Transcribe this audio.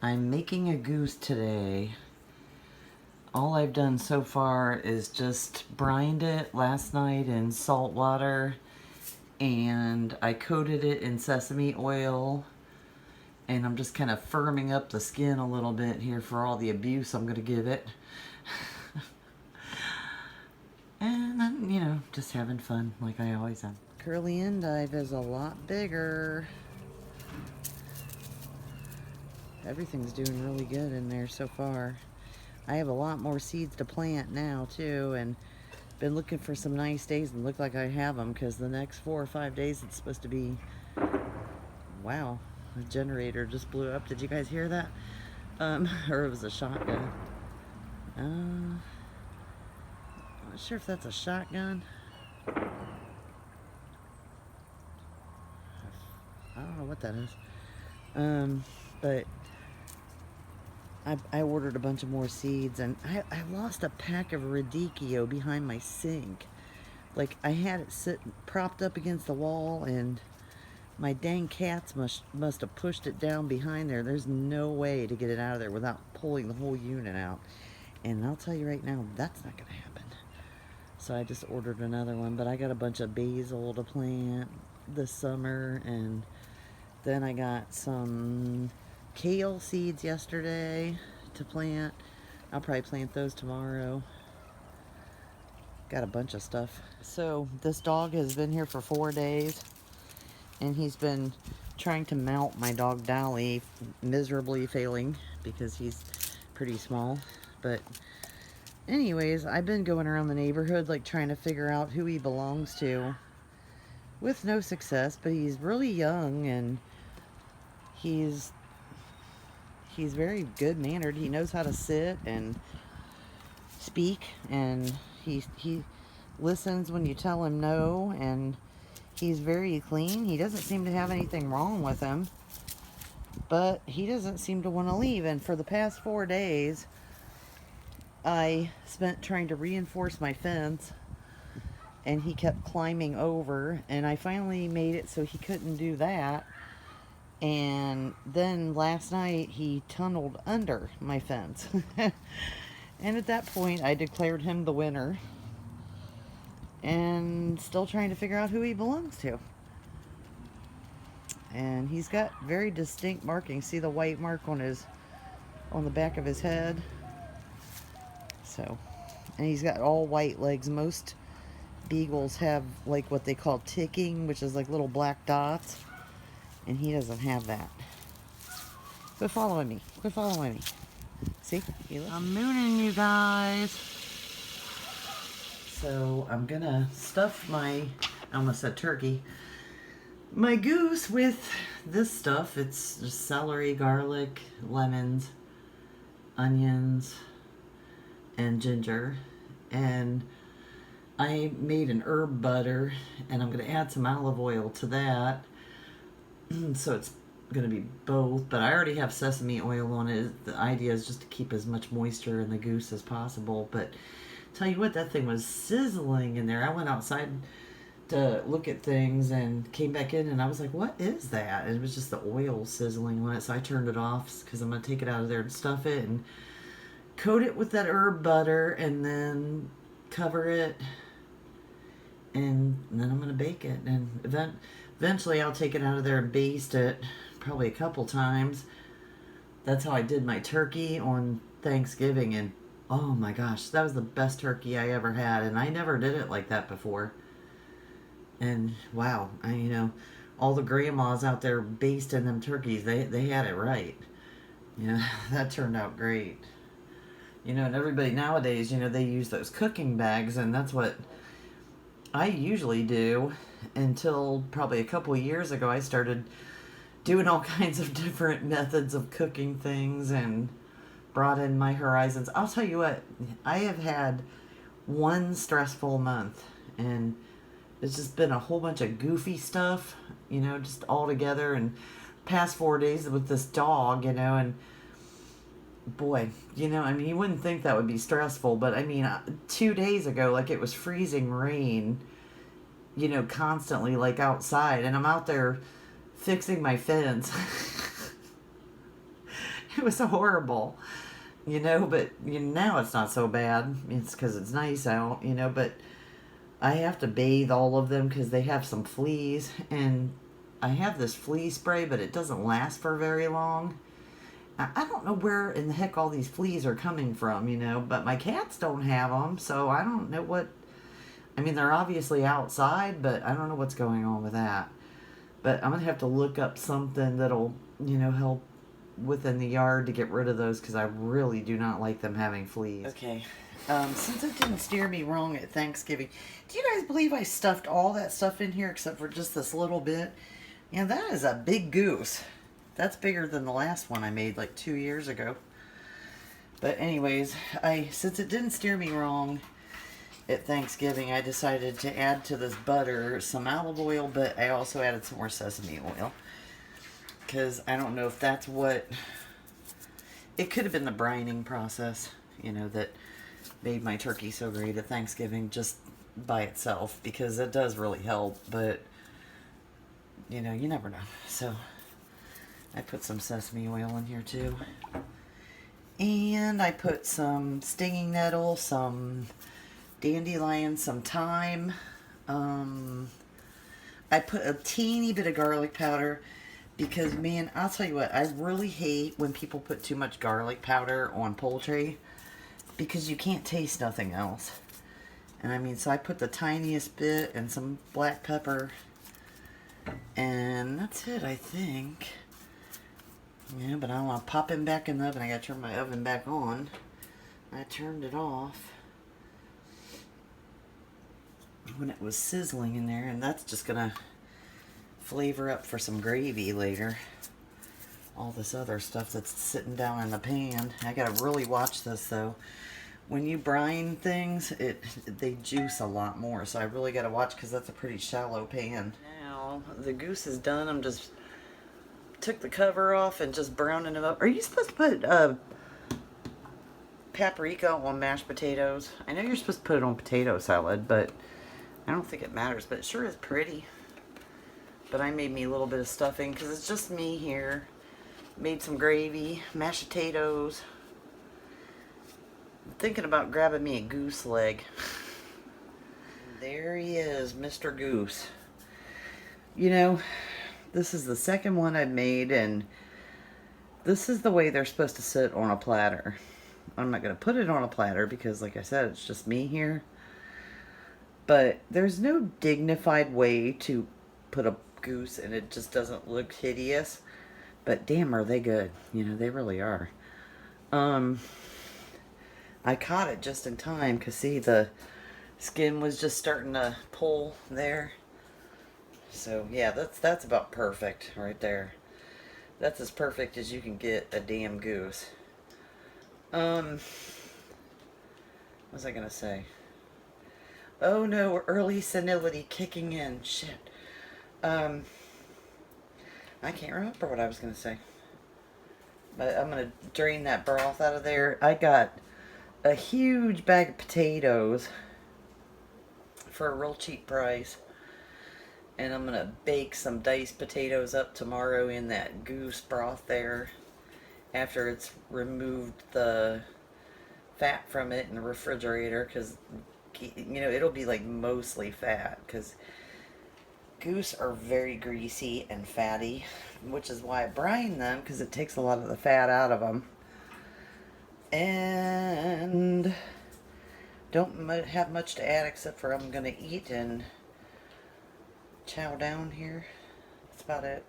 I'm making a goose today. All I've done so far is just brined it last night in salt water, and I coated it in sesame oil, and I'm just kind of firming up the skin a little bit here for all the abuse I'm going to give it. And then, just having fun like I always am. Curly endive is a lot bigger. Everything's doing really good in there so far. I have a lot more seeds to plant now too, and been looking for some nice days and look like I have them, because the next 4 or 5 days it's supposed to be, wow, the generator just blew up. Did you guys hear that? Or it was a shotgun. I'm not sure if that's a shotgun. I don't know what that is. But I ordered a bunch of more seeds, and I lost a pack of radicchio behind my sink. Like, I had it propped up against the wall, and my dang cats must have pushed it down behind there. There's no way to get it out of there without pulling the whole unit out. And I'll tell you right now, that's not going to happen. So I just ordered another one, but I got a bunch of basil to plant this summer, and then I got some kale seeds yesterday to plant. I'll probably plant those tomorrow. Got a bunch of stuff. So this dog has been here for 4 days, and he's been trying to mount my dog Dolly, miserably failing because he's pretty small. But anyways, I've been going around the neighborhood like trying to figure out who he belongs to, with no success. But he's really young, and he's very good mannered. He knows how to sit and speak, and he listens when you tell him no, and he's very clean. He doesn't seem to have anything wrong with him, but he doesn't seem to want to leave. And for the past 4 days, I spent trying to reinforce my fence, and he kept climbing over, and I finally made it so he couldn't do that. And then last night he tunneled under my fence. And at that point I declared him the winner, and still trying to figure out who he belongs to. And he's got very distinct markings. See the white mark on the back of his head? So, and he's got all white legs. Most beagles have like what they call ticking, which is like little black dots, and he doesn't have that. Quit following me. Quit following me. See? I'm mooning, you guys. So I'm gonna stuff I almost said turkey, my goose with this stuff. It's just celery, garlic, lemons, onions, and ginger. And I made an herb butter, and I'm gonna add some olive oil to that. So it's going to be both, but I already have sesame oil on it. The idea is just to keep as much moisture in the goose as possible. But tell you what, that thing was sizzling in there. I went outside to look at things and came back in, and I was like, what is that? And it was just the oil sizzling on it. So I turned it off because I'm going to take it out of there and stuff it and coat it with that herb butter, and then cover it, and then I'm going to bake it. And eventually I'll take it out of there and baste it probably a couple times. That's how I did my turkey on Thanksgiving, and oh my gosh, that was the best turkey I ever had, and I never did it like that before. And wow, all the grandmas out there basting them turkeys, they had it right. That turned out great. And everybody nowadays, they use those cooking bags, and that's what I usually do until probably a couple of years ago. I started doing all kinds of different methods of cooking things and brought in my horizons. I'll tell you what, I have had one stressful month, and it's just been a whole bunch of goofy stuff, just all together. And past 4 days with this dog, and boy, you wouldn't think that would be stressful, but 2 days ago, like, it was freezing rain, constantly, like, outside, and I'm out there fixing my fence. It was horrible, you know, but now it's not so bad. It's because it's nice out, you know, but I have to bathe all of them because they have some fleas, and I have this flea spray, but it doesn't last for very long. I don't know where in the heck all these fleas are coming from, you know, but my cats don't have them, so I don't know what. I mean, they're obviously outside, but I don't know what's going on with that. But I'm going to have to look up something that'll, you know, help within the yard to get rid of those because I really do not like them having fleas. Okay, since it didn't steer me wrong at Thanksgiving, do you guys believe I stuffed all that stuff in here except for just this little bit? Yeah, that is a big goose. That's bigger than the last one I made like 2 years ago. But anyways, since it didn't steer me wrong at Thanksgiving, I decided to add to this butter some olive oil, but I also added some more sesame oil. Because I don't know if that's what... It could have been the brining process, you know, that made my turkey so great at Thanksgiving just by itself. Because it does really help, but, you know, you never know. So, I put some sesame oil in here too. And I put some stinging nettle, some dandelion, some thyme. I put a teeny bit of garlic powder because, man, I'll tell you what, I really hate when people put too much garlic powder on poultry because you can't taste nothing else. And I mean, so I put the tiniest bit and some black pepper, and that's it, I think. Yeah, but I want to pop him back in the oven. I got to turn my oven back on. I turned it off when it was sizzling in there, and that's just going to flavor up for some gravy later. All this other stuff that's sitting down in the pan. I got to really watch this, though. When you brine things, they juice a lot more, so I really got to watch because that's a pretty shallow pan. Now, the goose is done. I'm just... took the cover off and just browning it up. Are you supposed to put paprika on mashed potatoes? I know you're supposed to put it on potato salad, but I don't think it matters. But it sure is pretty. But I made me a little bit of stuffing because it's just me here. Made some gravy, mashed potatoes. I'm thinking about grabbing me a goose leg. There he is, Mr. Goose. You know, this is the second one I've made, and this is the way they're supposed to sit on a platter. I'm not going to put it on a platter because, like I said, it's just me here. But there's no dignified way to put a goose, and it just doesn't look hideous. But damn, are they good. You know, they really are. I caught it just in time because, see, the skin was just starting to pull there. So, yeah, that's about perfect right there. That's as perfect as you can get a damn goose. What was I gonna say? Oh no, early senility kicking in. Shit. I can't remember what I was gonna say. But I'm gonna drain that broth out of there. I got a huge bag of potatoes for a real cheap price. And I'm going to bake some diced potatoes up tomorrow in that goose broth there after it's removed the fat from it in the refrigerator, because, you know, it'll be like mostly fat because goose are very greasy and fatty, which is why I brine them, because it takes a lot of the fat out of them. And don't have much to add except for I'm going to eat and chow down here. That's about it.